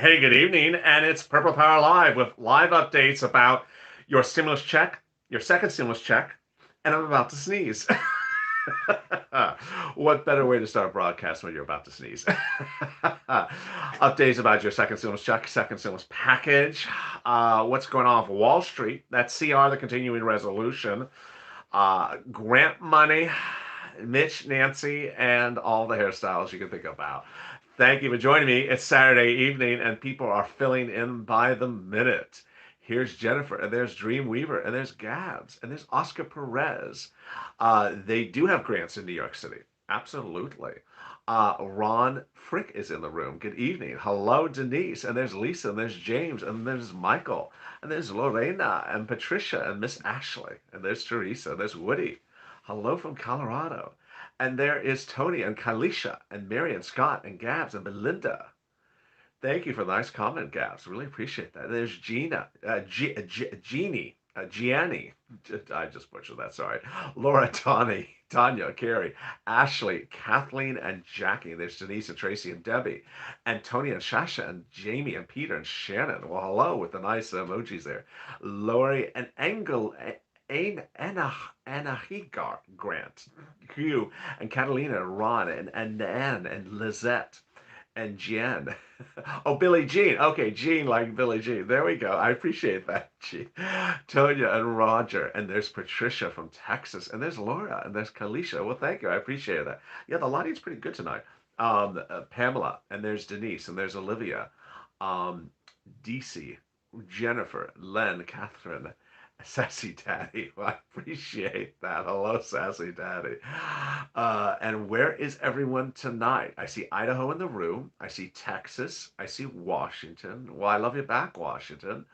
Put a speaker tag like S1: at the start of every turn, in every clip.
S1: Hey, good evening, and it's Purple Power Live with live updates about your stimulus check, your second stimulus check, and I'm about to sneeze. What better way to start a broadcast when you're about to sneeze? Updates about your second stimulus check, second stimulus package, what's going on with Wall Street, that CR, the continuing resolution, grant money, Mitch, Nancy, and all the hairstyles you can think about. Thank you for joining me. It's Saturday evening, and people are filling in by the minute. Here's Jennifer, and there's Dreamweaver, and there's Gabs, and there's Oscar Perez. They do have grants in New York City. Absolutely. Ron Frick is in the room. Good evening. Hello, Denise. And there's Lisa, and there's James, and there's Michael, and there's Lorena, and Patricia, and Miss Ashley, and there's Teresa, and there's Woody. Hello from Colorado. And there is Tony, and Kalisha, and Mary, and Scott, and Gabs, and Belinda. Thank you for the nice comment, Gabs. Really appreciate that. There's Gina, Jeannie, Gianni. I just butchered that. Sorry. Laura, Tanya, Carrie, Ashley, Kathleen, and Jackie. There's Denise and Tracy and Debbie, and Tony and Shasha and Jamie and Peter and Shannon. Well, hello with the nice emojis there. Lori and Engel. Anahigar Grant, Hugh, and Catalina, Ron, and Anne, and Lizette, and Jen. Oh, Billie Jean. Okay, Jean like Billie Jean. There we go. I appreciate that, Jean. Tonya and Roger. And there's Patricia from Texas. And there's Laura. And there's Kalisha. Well, thank you. I appreciate that. Yeah, the lighting's pretty good tonight. Pamela. And there's Denise. And there's Olivia. Um, DC. Jennifer. Len. Catherine. Sassy Daddy. Well, I appreciate that. Hello, Sassy Daddy. And where is everyone tonight? I see Idaho in the room. I see Texas. I see Washington. Well, I love you back, Washington.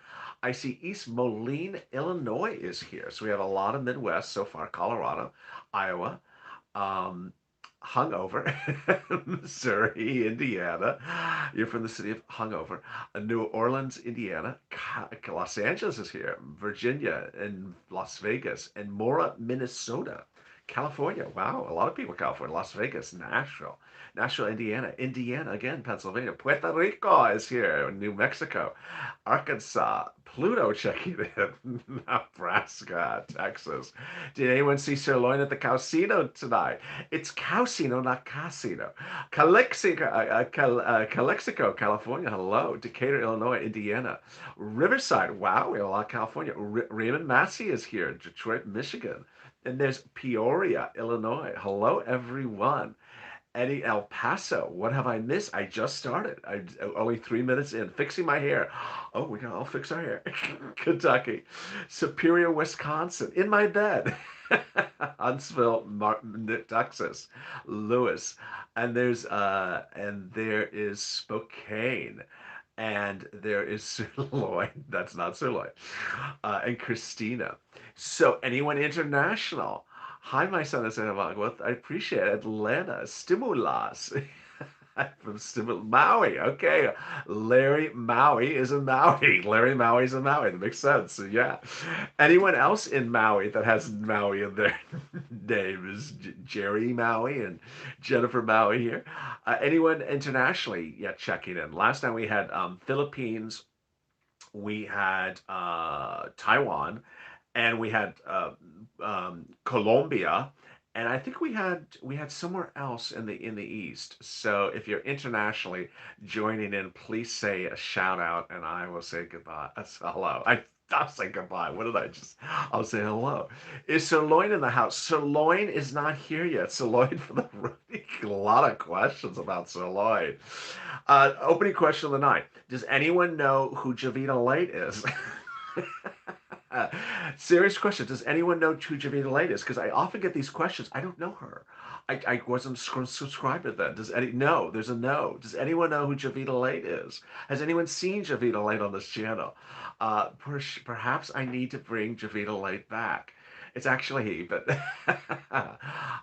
S1: I see East Moline, Illinois is here. So we have a lot of Midwest so far. Colorado, Iowa, um, Hungover, Missouri, Indiana. You're from the city of Hungover. New Orleans, Indiana. Los Angeles is here. Virginia and Las Vegas. And Mora, Minnesota. California. Wow, a lot of people in California. Las Vegas, Nashville, Indiana. Indiana again, Pennsylvania. Puerto Rico is here. New Mexico. Arkansas. Pluto checking in. Nebraska, Texas. Did anyone see sirloin at the casino tonight? It's Cowsino, not Casino. Calexico, California. Hello. Decatur, Illinois, Indiana. Riverside. Wow, we have a lot of California. Raymond Massey is here. Detroit, Michigan. And there's Peoria, Illinois. Hello, everyone. Eddie El Paso. What have I missed? I just started. I'm only 3 minutes in. Fixing my hair. Oh, we can all fix our hair. Kentucky. Superior, Wisconsin. In my bed. Huntsville, Martin, Texas. Lewis. And there is Spokane. And there is sirloin. That's not sirloin. And Christina. So anyone international? Hi, my son is in well, I appreciate it. Atlanta, Stimulus. I'm from Maui. Okay. Larry Maui is in Maui. Larry Maui is in Maui. That makes sense. So, yeah. Anyone else in Maui that has Maui in their name is Jerry Maui and Jennifer Maui here. Anyone internationally yet checking in? Last time we had Philippines, we had Taiwan, and we had Colombia, and I think we had somewhere else in the East. So if you're internationally joining in, please say a shout out, and I will say goodbye. Hello. I'll say goodbye. What did I just? I'll say hello. Is Sirloin in the house? Sirloin is not here yet. Sirloin for the a lot of questions about Sirloin. Opening question of the night. Does anyone know who Javita Light is? Serious question. Does anyone know who Javita Light is? Because I often get these questions. I don't know her. I wasn't subscribed to that. Does any no? There's a no. Does anyone know who Javita Light is? Has anyone seen Javita Light on this channel? Perhaps I need to bring Javita Light back. It's actually he, but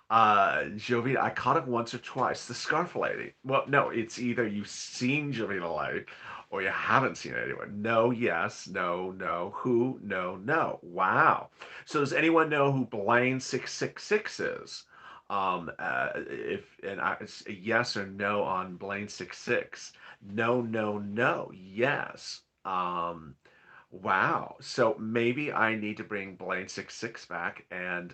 S1: Jovita, I caught it once or twice. The Scarf Lady. Well, no, it's either you've seen Jovita Light or you haven't seen anyone. No, yes, no, no, who, no, no. Wow. So does anyone know who Blaine 666 is? If and I, it's a yes or no on Blaine 66. No, no, no. Yes. Wow. So maybe I need to bring Blaine 66 back and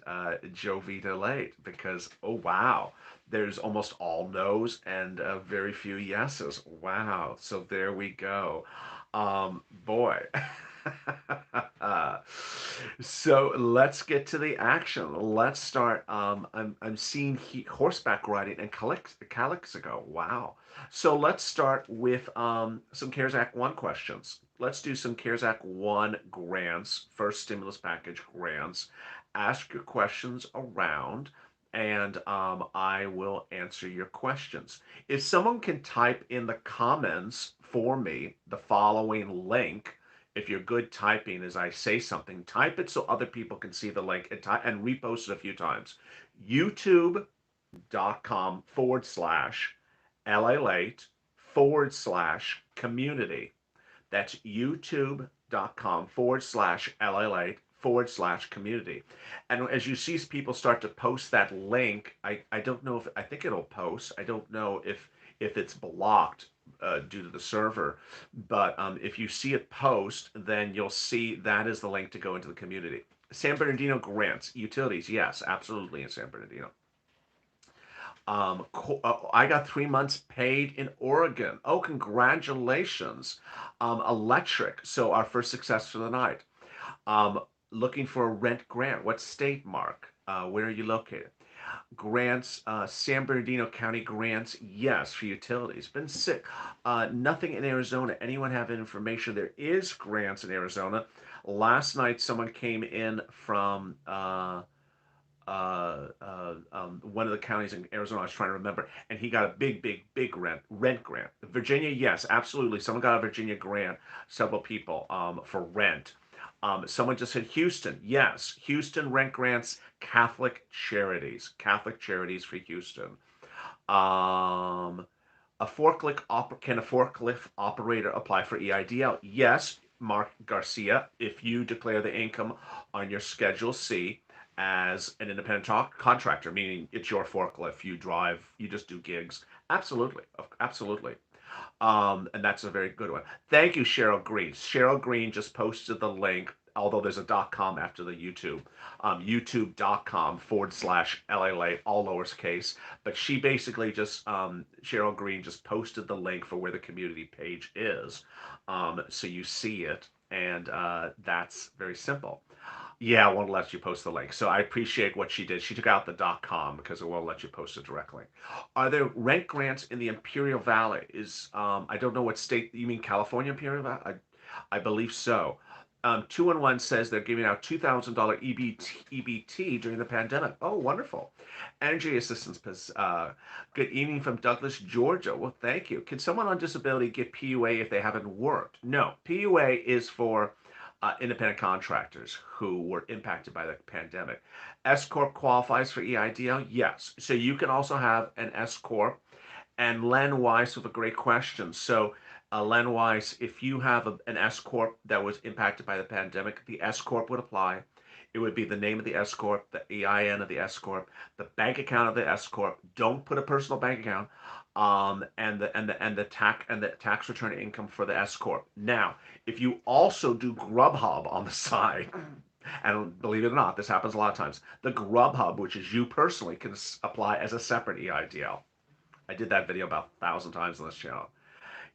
S1: Jovita Late because oh wow, there's almost all no's and very few yeses. Wow. So there we go. Boy. So let's get to the action. Let's start. I'm seeing horseback riding and Calexico. Wow. So let's start with some CARES Act 1 questions. Let's do some CARES Act 1 grants, first stimulus package grants. Ask your questions around, and I will answer your questions. If someone can type in the comments for me the following link, if you're good typing as I say something, type it so other people can see the link and repost it a few times. YouTube.com/. LALATE /community. That's youtube.com/LALATE /community. And as you see people start to post that link, I don't know if, I think it'll post. I don't know if it's blocked due to the server. But if you see it post, then you'll see that is the link to go into the community. San Bernardino grants, utilities, yes, absolutely in San Bernardino. I got 3 months paid in Oregon. Oh, congratulations. Electric. So our first success for the night. Um, Looking for a rent grant. What state, Mark? Where are you located? Grants, San Bernardino County grants, yes, for utilities. Been sick. Nothing in Arizona. Anyone have information? There is grants in Arizona. Last night, someone came in from one of the counties in Arizona. I was trying to remember, and he got a big, big, big rent grant. Virginia, yes, absolutely. Someone got a Virginia grant. Several people for rent. Someone just said Houston. Yes, Houston rent grants. Catholic charities for Houston. Um, can a forklift operator apply for EIDL? Yes, Mark Garcia, if you declare the income on your Schedule C as an independent contractor, meaning it's your forklift, you drive, you just do gigs. Absolutely, absolutely. And that's a very good one. Thank you, Cheryl Green. Cheryl Green just posted the link, although there's a .com after the YouTube. YouTube.com/LALATE, all lowercase. But she basically just, Cheryl Green just posted the link for where the community page is. So you see it, and that's very simple. Yeah, it won't let you post the link. So I appreciate what she did. She took out the .com because it won't let you post it directly. Are there rent grants in the Imperial Valley? I don't know what state you mean. California Imperial Valley? I believe so. 211 says they're giving out $2,000 EBT during the pandemic. Oh, wonderful. Energy assistance. Good evening from Douglas, Georgia. Well, thank you. Can someone on disability get PUA if they haven't worked? No. PUA is for independent contractors who were impacted by the pandemic. S Corp qualifies for EIDL? Yes. So you can also have an S Corp. And Len Weiss with a great question. So, Len Weiss, if you have an S Corp that was impacted by the pandemic, the S Corp would apply. It would be the name of the S Corp, the EIN of the S Corp, the bank account of the S Corp. Don't put a personal bank account, and the tax return income for the S Corp. Now, if you also do Grubhub on the side, and believe it or not, this happens a lot of times, the Grubhub, which is you personally, can apply as a separate EIDL. I did that video about 1,000 times on this channel.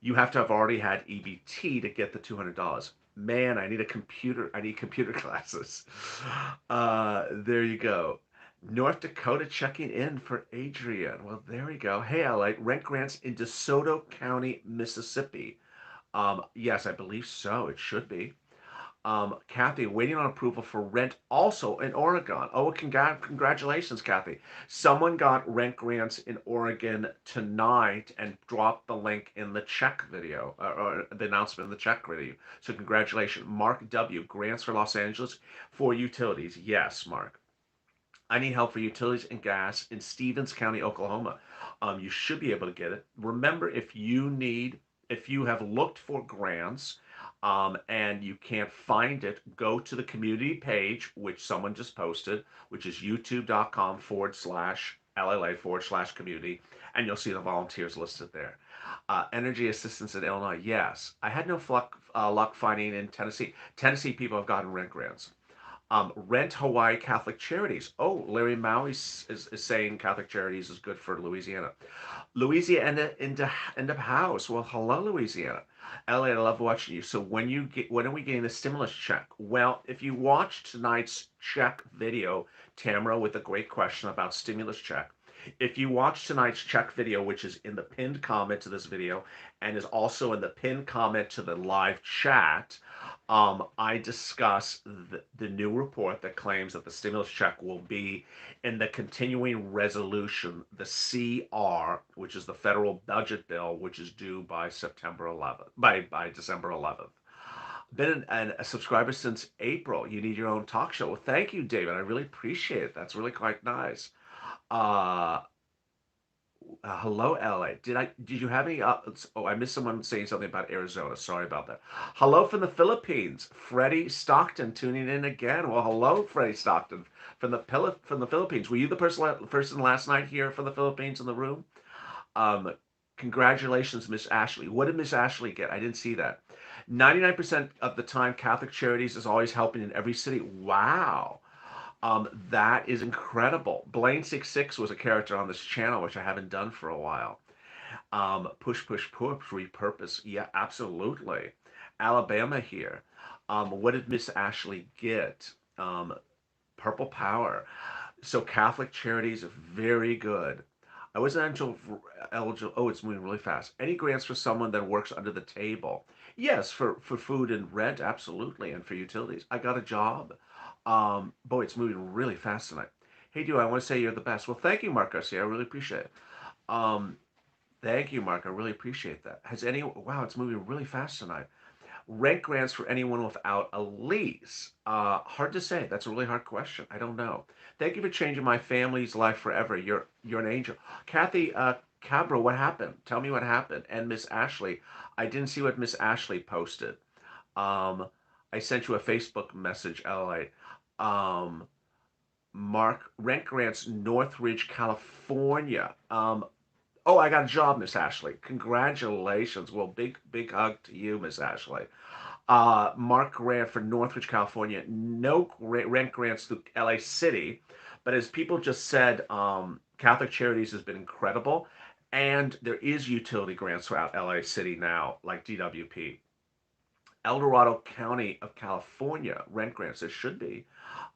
S1: You have to have already had EBT to get the $200. Man, I need a computer. I need computer classes. There you go. North Dakota checking in for Adrian. Well, there we go. Hey, LA, rent grants in DeSoto County, Mississippi. Yes, I believe so. It should be. Kathy, waiting on approval for rent also in Oregon. Oh, congratulations, Kathy. Someone got rent grants in Oregon tonight and dropped the link in the check video, or the announcement in the check video. So congratulations. Mark W., grants for Los Angeles for utilities. Yes, Mark. I need help for utilities and gas in Stevens County, Oklahoma. You should be able to get it. Remember, if you have looked for grants, and you can't find it, go to the community page, which someone just posted, which is youtube.com/ LALATE/community, and you'll see the volunteers listed there. Energy assistance in Illinois, yes. I had no luck finding in Tennessee. Tennessee people have gotten rent grants. Rent Hawaii Catholic Charities. Oh, Larry Maui is saying Catholic Charities is good for Louisiana. Louisiana end up house. Well, hello, Louisiana. LA, I love watching you. So when are we getting the stimulus check? Well, if you watched tonight's check video, Tamara, with a great question about stimulus check, if you watch tonight's check video, which is in the pinned comment to this video and is also in the pinned comment to the live chat, I discuss the new report that claims that the stimulus check will be in the continuing resolution, the CR, which is the federal budget bill, which is due by September 11th, by December 11th. Been a subscriber since April. You need your own talk show. Well, thank you, David. I really appreciate it. That's really quite nice. Uh, Hello, LA. Did you have any? Oh, I missed someone saying something about Arizona. Sorry about that. Hello from the Philippines. Freddie Stockton tuning in again. Well, hello, Freddie Stockton from the Philippines. Were you the person last night here from the Philippines in the room? Um, Congratulations, Miss Ashley. What did Miss Ashley get? I didn't see that. 99% of the time, Catholic Charities is always helping in every city. Wow. That is incredible. Blaine66 was a character on this channel, which I haven't done for a while. Push, push, push, repurpose. Yeah, absolutely. Alabama here. What did Miss Ashley get? Purple Power. So Catholic Charities are very good. I wasn't eligible. Oh, it's moving really fast. Any grants for someone that works under the table? Yes, for food and rent, absolutely, and for utilities. I got a job. Boy, it's moving really fast tonight. Hey, do I want to say you're the best? Well, thank you, Mark Garcia. I really appreciate it. Um, Thank you, Mark. I really appreciate that. Wow, it's moving really fast tonight. Rent grants for anyone without a lease. Hard to say. That's a really hard question. I don't know. Thank you for changing my family's life forever. You're an angel. Kathy Cabra, what happened? Tell me what happened. And Miss Ashley, I didn't see what Miss Ashley posted. Um, I sent you a Facebook message, LA. Um, Mark, rent grants, Northridge, California. Oh, I got a job, Miss Ashley. Congratulations. Well, big hug to you, Miss Ashley. Mark grant for Northridge, California. No rent grants to LA City, but as people just said, Catholic Charities has been incredible, and there is utility grants throughout LA City now, like DWP. El Dorado County of California rent grants. There should be.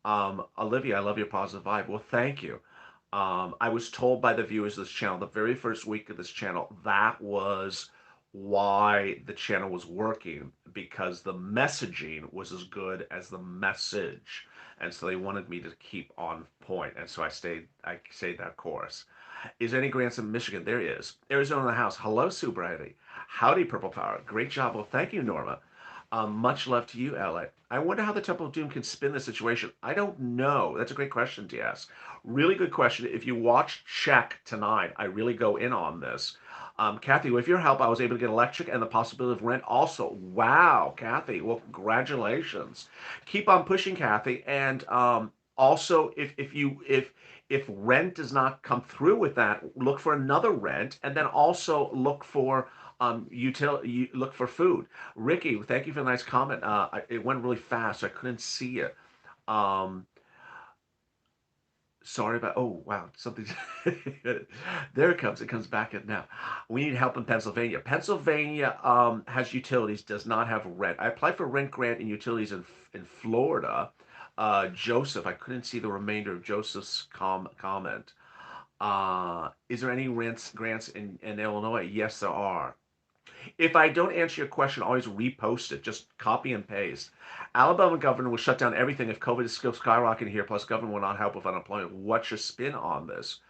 S1: Olivia, I love your positive vibe. Well, thank you. I was told by the viewers of this channel, the very first week of this channel, that was why the channel was working, because the messaging was as good as the message. And so they wanted me to keep on point. And so I stayed that course. Is there any grants in Michigan? There is. Arizona in the house. Hello, Sue Brady. Howdy, Purple Power. Great job. Well, thank you, Norma. Much love to you, LA. I wonder how the Temple of Doom can spin the situation. I don't know. That's a great question to ask. Really good question. If you watch Check tonight, I really go in on this. Kathy, with your help, I was able to get electric and the possibility of rent also. Wow, Kathy. Well, congratulations. Keep on pushing, Kathy. And also, if rent does not come through with that, look for another rent, and then also look for you look for food. Ricky, thank you for the nice comment. It went really fast, so I couldn't see it. Um, Sorry about. Oh wow, something. There it comes. It comes back at now. We need help in Pennsylvania. Pennsylvania has utilities, does not have rent. I applied for rent grant and utilities in Florida. Joseph, I couldn't see the remainder of Joseph's comment. Is there any grants in Illinois? Yes, there are. If I don't answer your question, always repost it. Just copy and paste. Alabama governor will shut down everything if COVID is still skyrocketing here, plus government will not help with unemployment. What's your spin on this?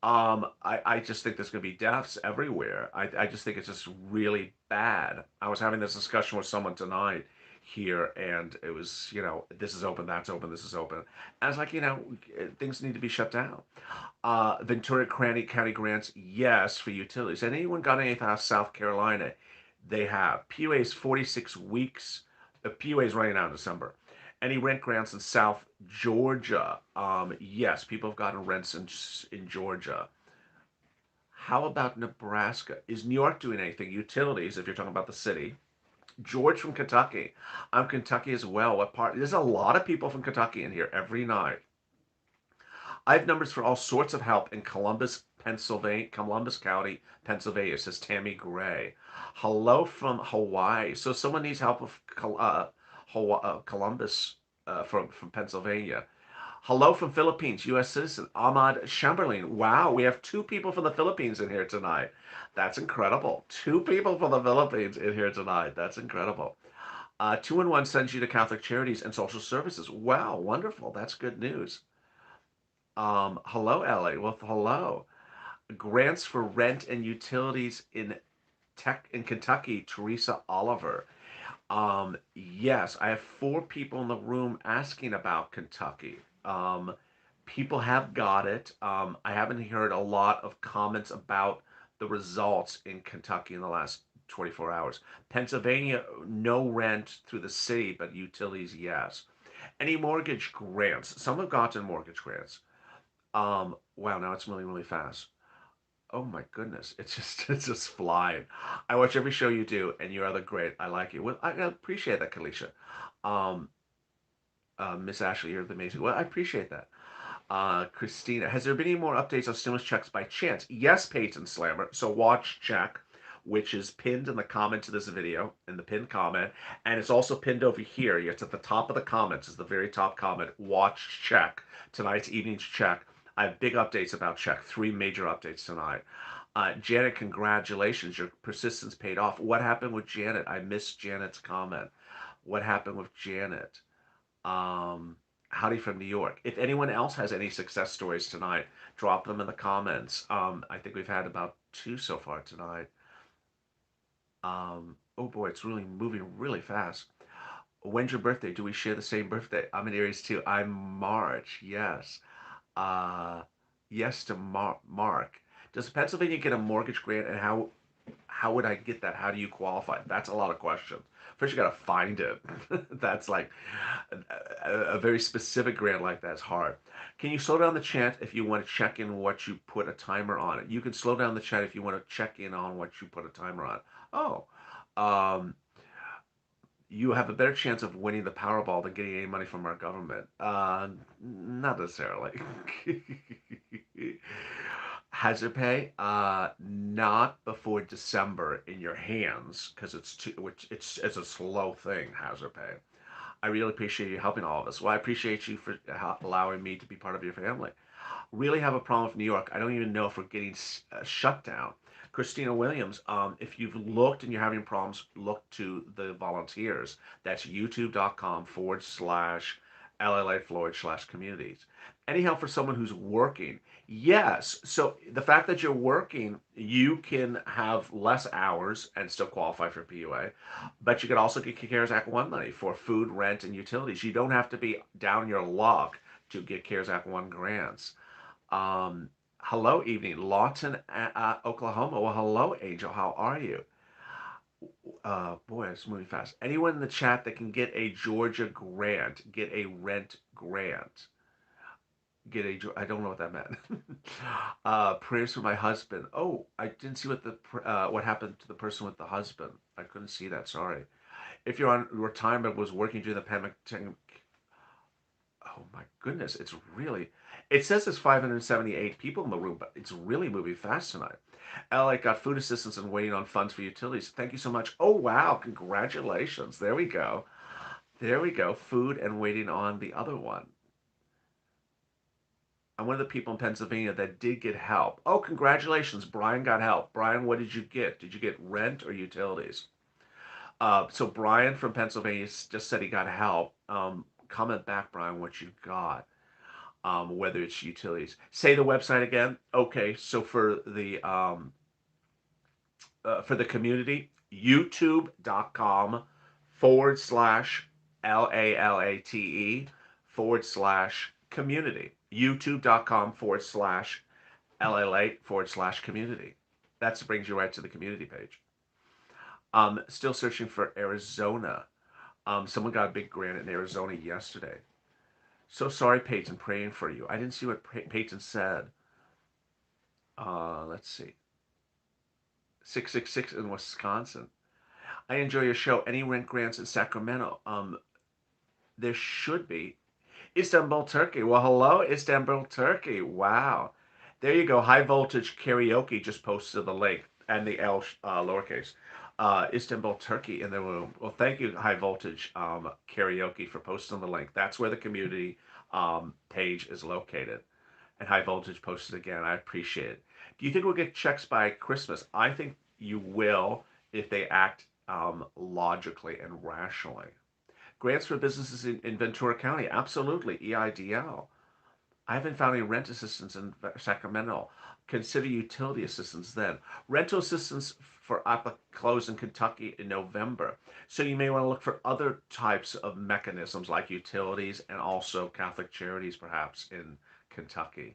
S1: I just think there's going to be deaths everywhere. I just think it's just really bad. I was having this discussion with someone tonight here, and it was, this is open, that's open, this is open. And I was like, things need to be shut down. Ventura County grants, yes, for utilities. And anyone got anything out of South Carolina? They have. PUA is 46 weeks. The PUA is running out in December. Any rent grants in South Georgia? Yes, people have gotten rents in Georgia. How about Nebraska? Is New York doing anything? Utilities, if you're talking about the city. George from Kentucky. I'm Kentucky as well. What part? There's a lot of people from Kentucky in here every night. I have numbers for all sorts of help in Columbus, Pennsylvania, Columbus County, Pennsylvania, says Tammy Gray. Hello from Hawaii. So someone needs help with Columbus from Pennsylvania. Hello from Philippines, U.S. citizen Ahmad Chamberlain. Wow, we have two people from the Philippines in here tonight. That's incredible. Two people from the Philippines in here tonight. That's incredible. 2-in-1 sends you to Catholic Charities and Social Services. Wow, wonderful. That's good news. Hello, LA. Well, hello. Grants for rent and utilities in Kentucky, Teresa Oliver. Yes, I have four people in the room asking about Kentucky. People have got it. I haven't heard a lot of comments about the results in Kentucky in the last 24 hours. Pennsylvania, no rent through the city, but utilities, yes. Any mortgage grants? Some have gotten mortgage grants. Wow, now it's moving really fast. Oh my goodness, it's just flying. I watch every show you do, and you're other great. I like you. Well, I appreciate that, Kalisha. Um, Miss Ashley, you're amazing. Well, I appreciate that. Christina, has there been any more updates on stimulus checks by chance? Yes, Peyton Slammer. So watch check, which is pinned in the comment to this video, in the pinned comment, and it's also pinned over here. It's at the top of the comments. It's the very top comment. Watch check. Tonight's evening's check. I have big updates about check. Three major updates tonight. Janet, congratulations. Your persistence paid off. What happened with Janet? I missed Janet's comment. What happened with Janet? Um, Howdy from New York. If anyone else has any success stories tonight, drop them in the comments. I think we've had about two so far tonight. Oh boy, it's really moving really fast. When's your birthday? Do we share the same birthday? I'm in Aries too. I'm March. Yes. Uh, yes to Mark. Does Pennsylvania get a mortgage grant, and how would I get that? How do you qualify? That's a lot of questions. First, you got to find it. That's like a very specific grant like that's hard. Can you slow down the chat if you want to check in what you put a timer on it? You can slow down the chat if you want to check in on what you put a timer on. Oh, um, you have a better chance of winning the Powerball than getting any money from our government. Not necessarily. Hazard pay, not before December in your hands because it's a slow thing. Hazard pay. I really appreciate you helping all of us. Well, I appreciate you for allowing me to be part of your family. Really have a problem with New York. I don't even know if we're getting shut down. Christina Williams, if you've looked and you're having problems, look to the volunteers. That's youtube.com/LLA/communities. Any help for someone who's working? Yes. So the fact that you're working, you can have less hours and still qualify for PUA, but you can also get CARES Act 1 money for food, rent, and utilities. You don't have to be down your luck to get CARES Act 1 grants. Hello, evening, Lawton, Oklahoma. Well, hello, Angel. How are you? Boy, it's moving fast. Anyone in the chat that can get a Georgia grant, get a rent grant, I don't know what that meant. Prayers for my husband. Oh, I didn't see what happened to the person with the husband. I couldn't see that. Sorry. If you're on retirement, was working during the pandemic. Oh my goodness, it says there's 578 people in the room, but it's really moving fast tonight. LA got food assistance and waiting on funds for utilities. Thank you so much. Oh wow, congratulations. There we go. There we go. Food and waiting on the other one. I'm one of the people in Pennsylvania that did get help. Oh, congratulations. Brian got help. Brian, what did you get? Did you get rent or utilities? So Brian from Pennsylvania just said he got help. Comment back, Brian, what you got. Whether it's utilities. Say the website again. Okay, so for the community, youtube.com/LALATE/community. youtube.com/LALATE/community. That brings you right to the community page. Still searching for Arizona. Someone got a big grant in Arizona yesterday. So sorry, Peyton, praying for you. I didn't see what Peyton said. Let's see. 666 in Wisconsin. I enjoy your show. Any rent grants in Sacramento? There should be. Istanbul, Turkey. Well, hello, Istanbul, Turkey. Wow. There you go. High voltage karaoke just posted the link and the L lowercase. Istanbul, Turkey in the room. Well, thank you, High Voltage Karaoke, for posting the link. That's where the community page is located. And High Voltage posted again. I appreciate it. Do you think we'll get checks by Christmas? I think you will if they act logically and rationally. Grants for businesses in Ventura County, absolutely. EIDL. I haven't found any rent assistance in Sacramento. Consider utility assistance then. Rental assistance for APA closed in Kentucky in November. So you may want to look for other types of mechanisms like utilities and also Catholic Charities perhaps in Kentucky.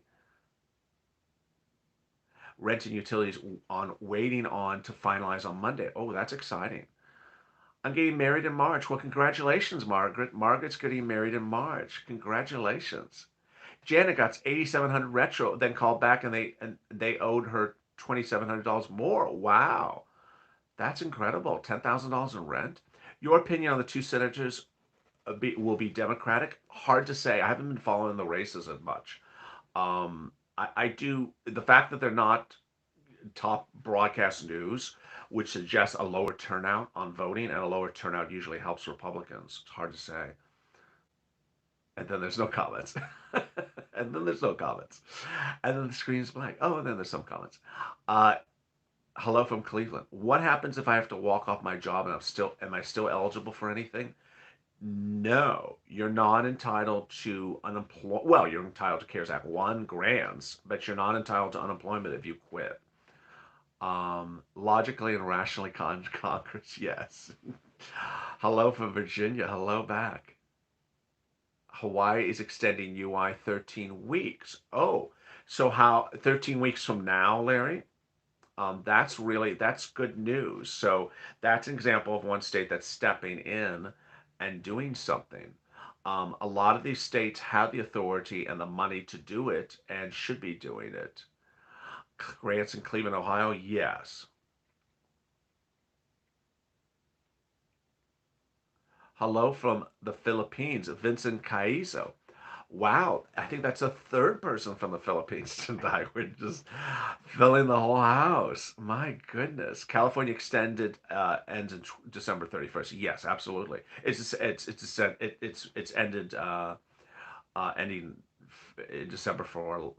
S1: Rent and utilities on waiting on to finalize on Monday. Oh, that's exciting. I'm getting married in March. Well, congratulations, Margaret. Margaret's getting married in March. Congratulations. Janet got 8,700 retro, then called back and they owed her $2,700 more. Wow, that's incredible. $10,000 in rent. Your opinion on the two senators will be Democratic? Hard to say. I haven't been following the races as much. I do. The fact that they're not top broadcast news, which suggests a lower turnout on voting, and a lower turnout usually helps Republicans. It's hard to say. And then there's no comments. And then there's no comments. And then the screen's blank. Oh, and then there's some comments. Uh, Hello from Cleveland. What happens if I have to walk off my job and am I still eligible for anything? No, you're not entitled to unemployment. Well, you're entitled to CARES Act 1 grants, but you're not entitled to unemployment if you quit. Logically and rationally, Congress, yes. Hello from Virginia. Hello back. Hawaii is extending UI 13 weeks. Oh, so how 13 weeks from now, Larry? That's good news. So that's an example of one state that's stepping in and doing something. A lot of these states have the authority and the money to do it and should be doing it. Grants in Cleveland, Ohio, yes. Hello from the Philippines, Vincent Caizo. Wow, I think that's a third person from the Philippines tonight. We're just filling the whole house. My goodness. California extended ends in December 31st. Yes, absolutely. It's ended ending in December for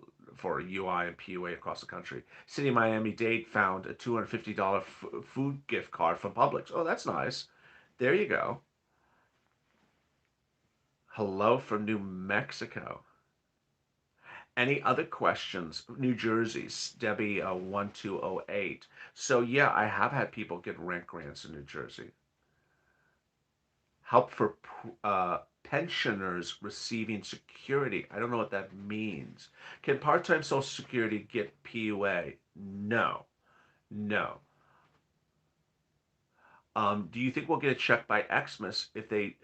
S1: UI and PUA across the country. City of Miami-Dade found a $250 food gift card from Publix. Oh, that's nice. There you go. Hello from New Mexico. Any other questions? New Jersey's Debbie 1208. So yeah, I have had people get rent grants in New Jersey. Help for pensioners receiving security. I don't know what that means. Can part-time Social Security get PUA? No, no. Do you think we'll get a check by Xmas if they?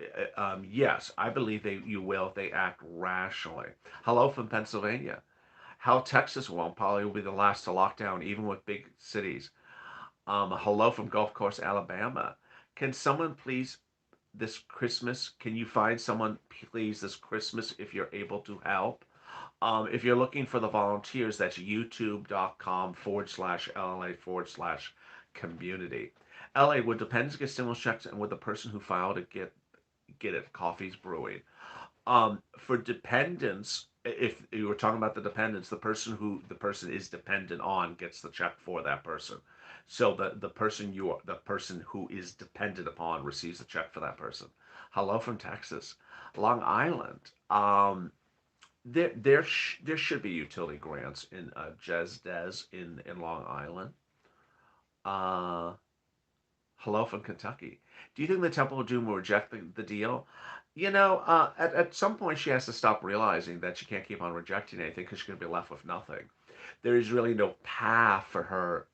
S1: Yes, I believe you will if they act rationally. Hello from Pennsylvania. How Texas won't probably will be the last to lock down, even with big cities. Hello from Gulf Coast, Alabama. Can someone please this Christmas? Can you find someone please this Christmas if you're able to help? If you're looking for the volunteers, that's youtube.com/LLA/community. LA, would dependents get stimulus checks and would the person who filed it get it? Coffee's brewing. For dependents, if you were talking about the dependents, the person is dependent on gets the check for that person. So the person who is dependent upon receives the check for that person. Hello from Texas, Long Island. There should be utility grants in JESDES in Long Island. Uh, Hello from Kentucky. Do you think the Temple of Doom will reject the deal? At some point she has to stop realizing that she can't keep on rejecting anything because she's going to be left with nothing. There is really no path for her.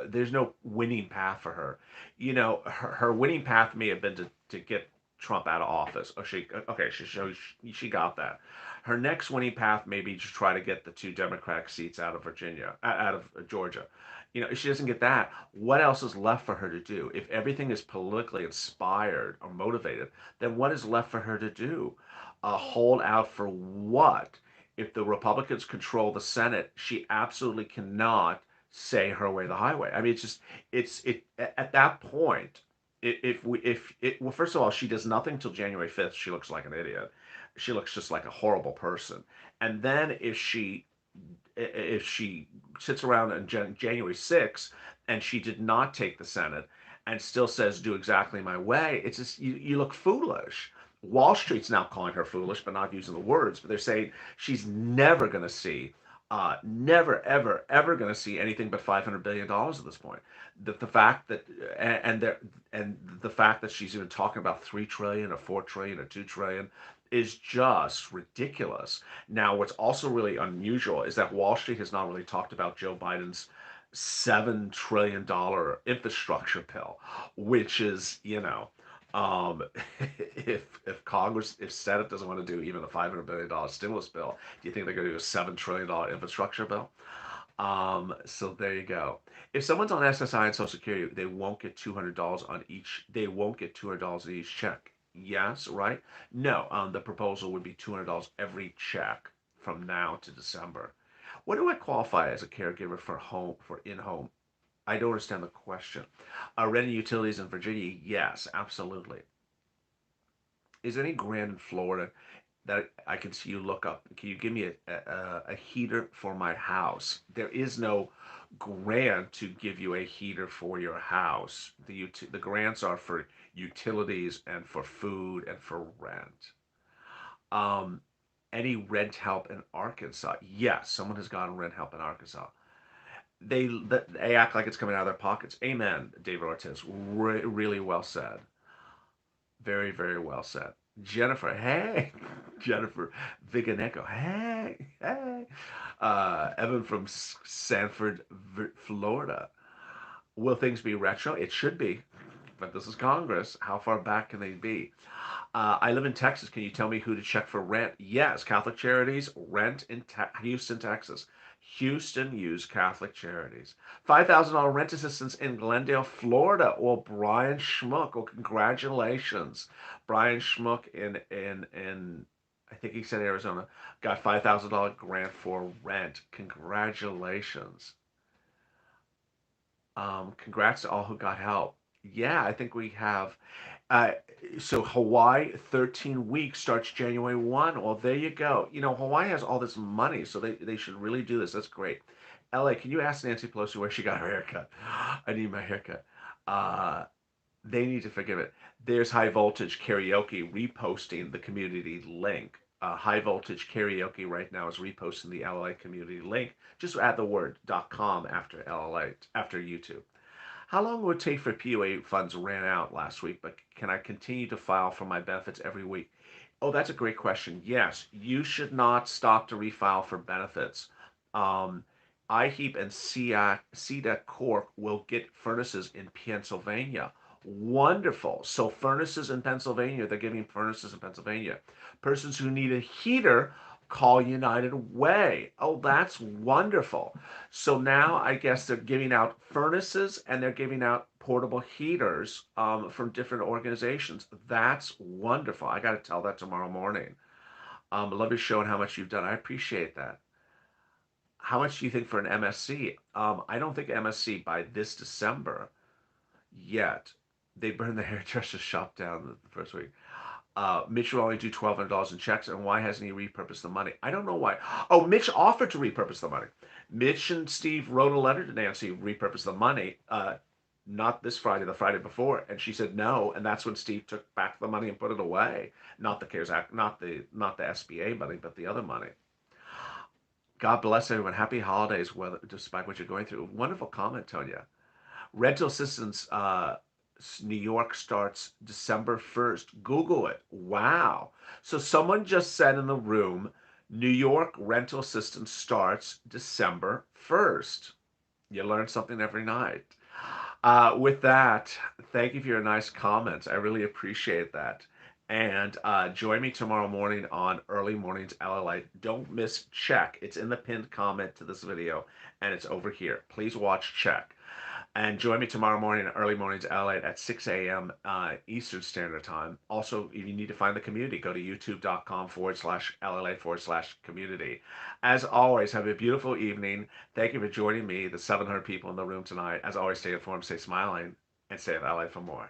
S1: There's no winning path for her. Her winning path may have been to get Trump out of office. Oh, okay, she got that. Her next winning path may be to try to get the two Democratic seats out of Virginia, out of Georgia. If she doesn't get that, what else is left for her to do? If everything is politically inspired or motivated, then what is left for her to do? Hold out for what? If the Republicans control the Senate, she absolutely cannot say her way the highway. I mean, it at that point, if it well, first of all, she does nothing till January 5th. She looks like an idiot. She looks just like a horrible person. And then if she sits around on January 6th and she did not take the Senate and still says do exactly my way, it's just you look foolish. Wall Street's now calling her foolish, but not using the words. But they're saying she's never going to see, never, ever, ever going to see anything but $500 billion at this point. The fact that and the fact that she's even talking about 3 trillion or 4 trillion or 2 trillion is just ridiculous. Now, what's also really unusual is that Wall Street has not really talked about Joe Biden's $7 trillion infrastructure bill, which is, um, if Senate doesn't want to do even a $500 billion stimulus bill, do you think they're going to do a $7 trillion infrastructure bill? So there you go. If someone's on SSI and Social Security, they won't get $200 on each. They won't get $200 on each check. Yes, right? No. The proposal would be $200 every check from now to December. What do I qualify as a caregiver for in-home? I don't understand the question. Renting utilities in Virginia? Yes, absolutely. Is there any grant in Florida that I can see you look up? Can you give me a heater for my house? There is no grant to give you a heater for your house. The grants are for utilities and for food and for rent. Um, any rent help in Arkansas? Yes, someone has gotten rent help in Arkansas. They act like it's coming out of their pockets. Amen, David Ortiz. Really well said. Very, very well said. Jennifer, hey. Jennifer Viganeko, hey, hey. Evan from Sanford, Florida. Will things be retro? It should be, but this is Congress. How far back can they be? I live in Texas. Can you tell me who to check for rent? Yes, Catholic Charities, rent in Houston, Texas. Houston, use Catholic Charities. $5,000 rent assistance in Glendale, Florida. Well, Brian Schmuck. Well, congratulations. Brian Schmuck in I think he said Arizona, got $5,000 grant for rent. Congratulations. Congrats to all who got help. Yeah, I think we have. Uh, so Hawaii, 13 weeks starts January 1. Well, there you go. Hawaii has all this money, so they should really do this. That's great. LA, can you ask Nancy Pelosi where she got her haircut? I need my haircut. Uh, they need to forgive it. There's High Voltage Karaoke reposting the community link. High Voltage Karaoke right now is reposting the LLA community link. Just add the word .com after LLA, after YouTube. How long will it take for PUA funds ran out last week, but can I continue to file for my benefits every week? Oh, that's a great question. Yes, you should not stop to refile for benefits. Um, IHEAP and CDEC Corp will get furnaces in Pennsylvania. Wonderful. So furnaces in Pennsylvania, they're giving furnaces in Pennsylvania. Persons who need a heater, call United Way. Oh, that's wonderful. So now I guess they're giving out furnaces and they're giving out portable heaters from different organizations. That's wonderful. I got to tell that tomorrow morning. Love your show and how much you've done. I appreciate that. How much do you think for an MSC? I don't think MSC by this December yet. They burned the hairdresser's shop down the first week. Mitch will only do $1,200 in checks, and why hasn't he repurposed the money? I don't know why. Oh, Mitch offered to repurpose the money. Mitch and Steve wrote a letter to Nancy, repurpose the money, not this Friday, the Friday before, and she said no, and that's when Steve took back the money and put it away. Not the CARES Act, not the SBA money, but the other money. God bless everyone. Happy holidays, despite what you're going through. Wonderful comment, Tonya. Rental assistance, New York starts December 1st. Google it. Wow. So someone just said in the room, New York rental assistance starts December 1st. You learn something every night. With that, thank you for your nice comments. I really appreciate that. And join me tomorrow morning on Early Mornings LALATE. Don't miss Check. It's in the pinned comment to this video, and it's over here. Please watch Check. And join me tomorrow morning, Early Mornings LA at 6 a.m. Eastern Standard Time. Also, if you need to find the community, go to youtube.com/LLA/community. As always, have a beautiful evening. Thank you for joining me, the 700 people in the room tonight. As always, stay informed, stay smiling, and stay at LA for more.